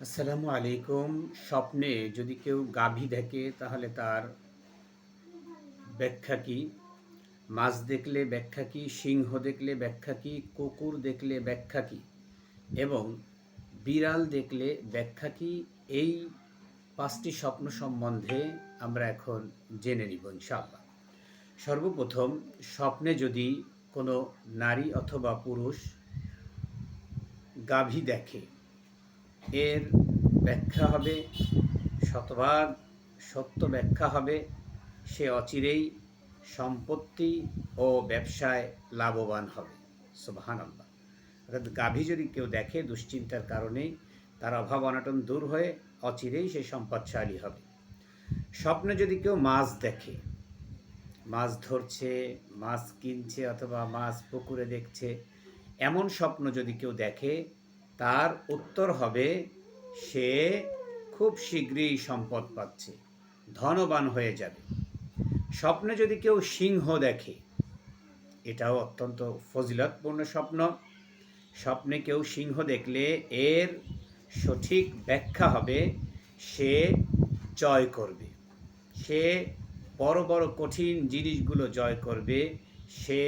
আসসালামু আলাইকুম। স্বপ্নে যদি কেউ গাভী দেখে তাহলে তার ব্যাখ্যা কি? মাছ দেখলে ব্যাখ্যা কি? সিংহ দেখলে ব্যাখ্যা কি? কুকুর দেখলে ব্যাখ্যা কি? এবং বিড়াল দেখলে ব্যাখ্যা কি? এই ৫টি স্বপ্ন সম্বন্ধে আমরা এখন জেনে নিব ইনশাআল্লাহ। সর্বপ্রথম, স্বপ্নে যদি কোনো নারী অথবা পুরুষ গাভী দেখে, এর ব্যাখ্যা হবে, শতভাগ সত্য ব্যাখ্যা হবে, সে অচিরেই সম্পত্তি ও ব্যবসায় লাভবান হবে। সুবহানাল্লাহ। অর্থাৎ গাভী যদি কেউ দেখে দুশ্চিন্তার কারণে তার অভাব অনটন দূর হয়ে অচিরেই সে সম্পদশালী হবে। স্বপ্নে যদি কেউ মাছ দেখে, মাছ ধরছে, মাছ কিনছে অথবা মাছ পুকুরে দেখছে, এমন স্বপ্ন যদি কেউ দেখে, তার উত্তর হবে সে খুব শীঘ্রই সম্পদ পাচ্ছে, ধনবান হয়ে যাবে। স্বপ্নে যদি কেউ সিংহ দেখে, এটাও অত্যন্ত ফজিলতপূর্ণ স্বপ্ন। স্বপ্নে কেউ সিংহ দেখলে এর সঠিক ব্যাখ্যা হবে সে জয় করবে, সে বড় বড় কঠিন জিনিসগুলো জয় করবে, সে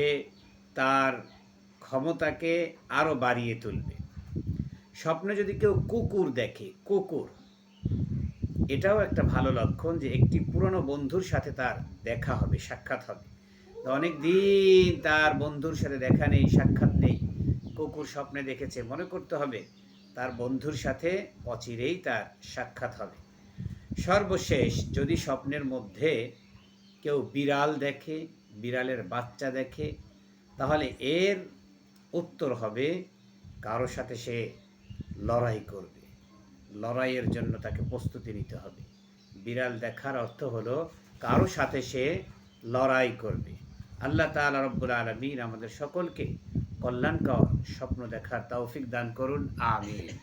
তার ক্ষমতাকে আরও বাড়িয়ে তুলবে। স্বপ্নে যদি কেউ কুকুর দেখে, কুকুর, এটাও একটা ভালো লক্ষণ যে একটি পুরনো বন্ধুর সাথে তার দেখা হবে, সাক্ষাৎ হবে। অনেক দিন তার বন্ধুর সাথে দেখা নেই, সাক্ষাৎ নেই, কুকুর স্বপ্নে দেখেছে, মনে করতে হবে তার বন্ধুর সাথে অচিরেই তার সাক্ষাৎ হবে। সর্বশেষ, যদি স্বপ্নের মধ্যে কেউ বিড়াল দেখে, বিড়ালের বাচ্চা দেখে, তাহলে এর উত্তর হবে কারো সাথে সে লড়াই করবে, লড়াইয়ের জন্য তাকে প্রস্তুতি নিতে হবে। বিড়াল দেখার অর্থ হলো কারো সাথে সে লড়াই করবে। আল্লাহ তাআলা রব্বুল আলামিন আমাদের সকলকে কল্যাণকর স্বপ্ন দেখার তৌফিক দান করুন। আমিন।